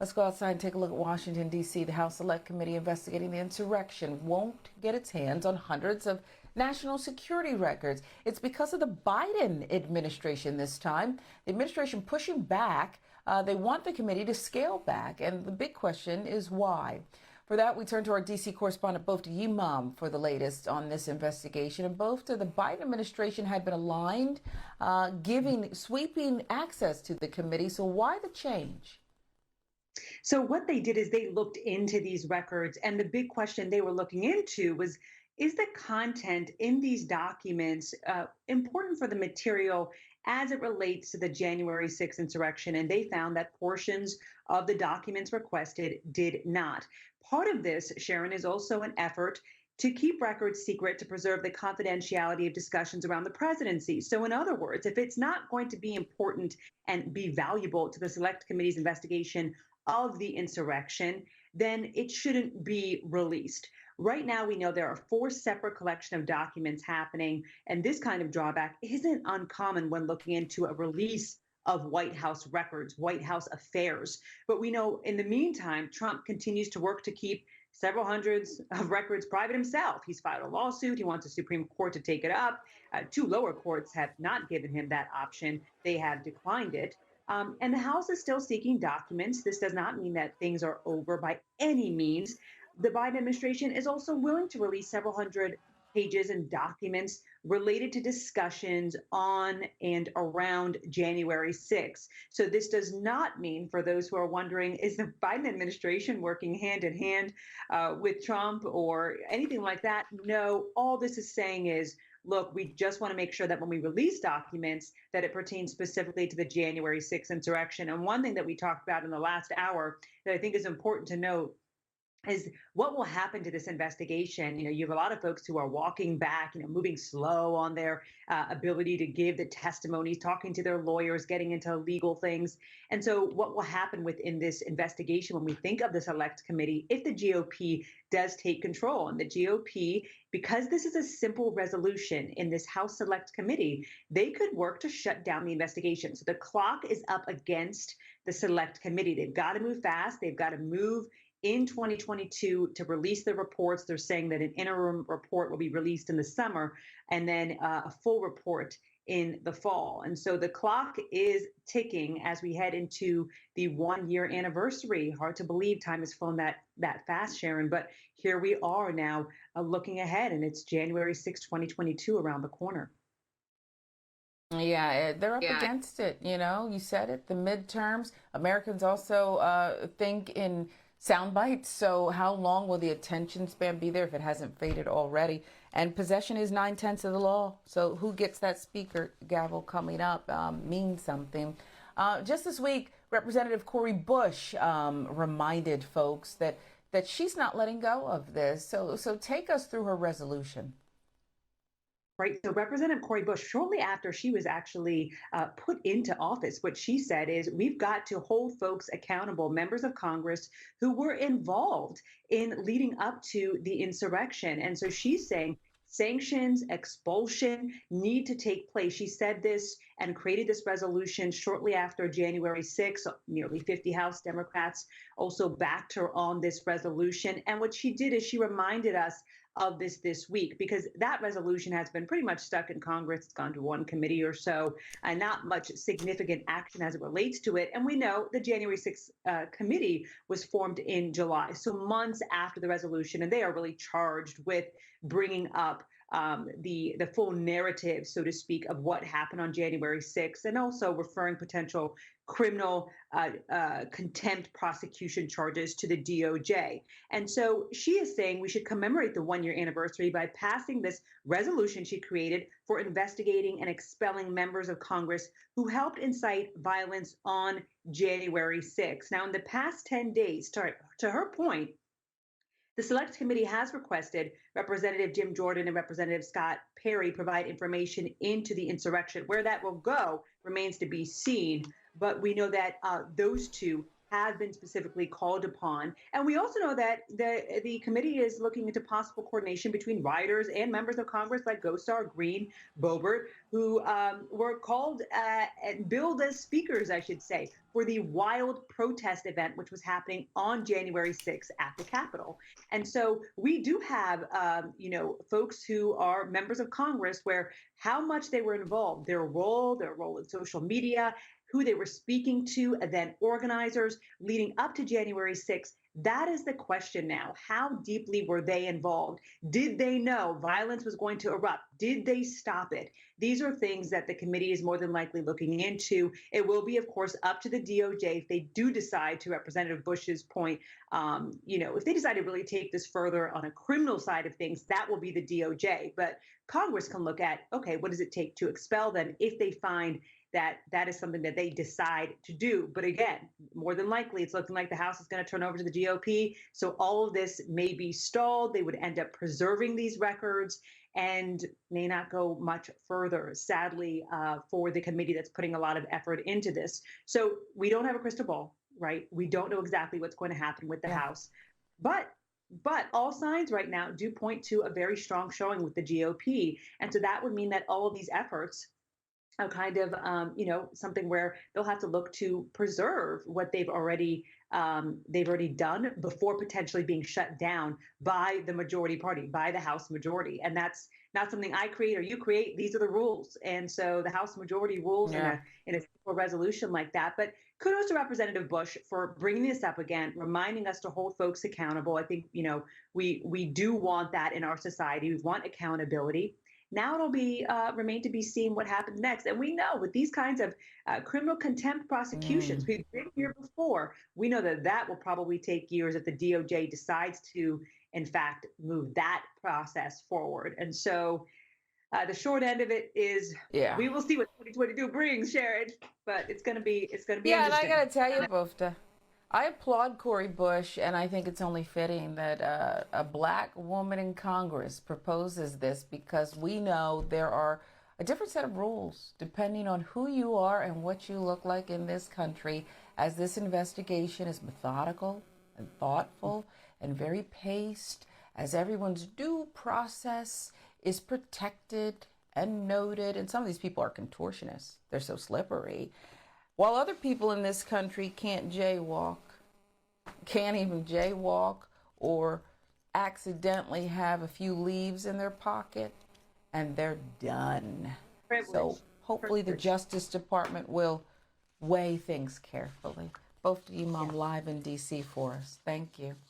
Let's go outside and take a look at Washington, D.C. The House Select Committee investigating the insurrection won't get its hands on hundreds of national security records. It's because of the Biden administration this time. The administration pushing back. They want the committee to scale back. And the big question is why. For that, we turn to our D.C. correspondent, Bofta Yimam, for the latest on this investigation. And Bofta, the Biden administration had been aligned, giving sweeping access to the committee. So why the change? So what they did is they looked into these records, and the big question they were looking into was, is the content in these documents important for the material as it relates to the January 6th insurrection? And they found that portions of the documents requested did not. Part of this, Sharon, is also an effort to keep records secret to preserve the confidentiality of discussions around the presidency. So in other words, if it's not going to be important and be valuable to the Select Committee's investigation of the insurrection, then it shouldn't be released. Right now, we know there are 4 separate collection of documents happening, and this kind of drawback isn't uncommon when looking into a release of White House records, White House affairs. But we know in the meantime, Trump continues to work to keep several hundreds of records private himself. He's filed a lawsuit. He wants the Supreme Court to take it up. 2 lower courts have not given him that option. They have declined it. And the House is still seeking documents. This does not mean that things are over by any means. The Biden administration is also willing to release several hundred pages and documents related to discussions on and around January 6th. So this does not mean, for those who are wondering, is the Biden administration working hand in hand with Trump or anything like that? No, all this is saying is, look, we just want to make sure that when we release documents, that it pertains specifically to the January 6th insurrection. And one thing that we talked about in the last hour that I think is important to note is what will happen to this investigation. You have a lot of folks who are walking back, moving slow on their ability to give the testimonies, talking to their lawyers, getting into legal things. And so what will happen within this investigation when we think of the Select Committee, if the GOP does take control? And the GOP, because this is a simple resolution in this House Select Committee, they could work to shut down the investigation. So the clock is up against the Select Committee. They've got to move fast. They've got to move in 2022 to release the reports. They're saying that an interim report will be released in the summer and then a full report in the fall. And so the clock is ticking as we head into the 1-year anniversary. Hard to believe time has flown that fast, Sharon, but here we are now looking ahead, and it's January 6, 2022 around the corner. Yeah, they're up against it. You said it, the midterms. Americans also think in sound bites. So how long will the attention span be there if it hasn't faded already? And possession is 9/10 of the law. So who gets that speaker gavel coming up means something. Just this week, Representative Cori Bush reminded folks that she's not letting go of this. So take us through her resolution. Right. So Representative Cori Bush, shortly after she was actually put into office, what she said is we've got to hold folks accountable, members of Congress who were involved in leading up to the insurrection. And so she's saying sanctions, expulsion need to take place. She said this and created this resolution shortly after January 6th. Nearly 50 House Democrats also backed her on this resolution. And what she did is she reminded us of this week, because that resolution has been pretty much stuck in Congress. It's gone to one committee or so, and not much significant action as it relates to it. And we know the January 6th committee was formed in July, so months after the resolution, and they are really charged with bringing up the full narrative, so to speak, of what happened on January 6th, and also referring potential criminal contempt prosecution charges to the DOJ. And so she is saying we should commemorate the 1-year anniversary by passing this resolution she created for investigating and expelling members of Congress who helped incite violence on January 6th. Now, in the past 10 days, to her point, the Select Committee has requested Representative Jim Jordan and Representative Scott Perry provide information into the insurrection. Where that will go remains to be seen. But we know that those two have been specifically called upon. And we also know that the committee is looking into possible coordination between riders and members of Congress like Gosar, Green, Boebert, who were called and billed as speakers, I should say, for the wild protest event, which was happening on January 6th at the Capitol. And so we do have, folks who are members of Congress where how much they were involved, their role in social media, who they were speaking to, event organizers leading up to January 6th. That is the question now. How deeply were they involved? Did they know violence was going to erupt? Did they stop it? These are things that the committee is more than likely looking into. It will be, of course, up to the DOJ if they do decide, to Representative Bush's point, if they decide to really take this further on a criminal side of things, that will be the DOJ. But Congress can look at, okay, what does it take to expel them if they find that that is something that they decide to do. But again, more than likely, it's looking like the House is going to turn over to the GOP. So all of this may be stalled. They would end up preserving these records and may not go much further, sadly, for the committee that's putting a lot of effort into this. So we don't have a crystal ball, right? We don't know exactly what's going to happen with the Yeah. House. But all signs right now do point to a very strong showing with the GOP. And so that would mean that all of these efforts a kind of something where they'll have to look to preserve what they've already done before potentially being shut down by the majority party, by the House majority. And that's not something I create or you create. These are the rules. And so the House majority rules Yeah. in a simple resolution like that. But kudos to Representative Bush for bringing this up again, reminding us to hold folks accountable. I think we do want that in our society. We want accountability. Now it'll be remain to be seen what happens next. And we know with these kinds of criminal contempt prosecutions, Mm. we've been here before. We know that that will probably take years if the DOJ decides to, in fact, move that process forward. And so the short end of it is Yeah. we will see what 2022 brings, Sharon. But it's gonna be Yeah, and I interesting. got to tell you, Bofta, I applaud Cori Bush, and I think it's only fitting that a black woman in Congress proposes this because we know there are a different set of rules depending on who you are and what you look like in this country, as this investigation is methodical and thoughtful and very paced, as everyone's due process is protected and noted. And some of these people are contortionists, they're so slippery. While other people in this country can't even jaywalk or accidentally have a few leaves in their pocket and they're done. Privilege. So hopefully the Privilege. Justice Department will weigh things carefully. Bofta Yeah. Yimam live in DC for us. Thank you.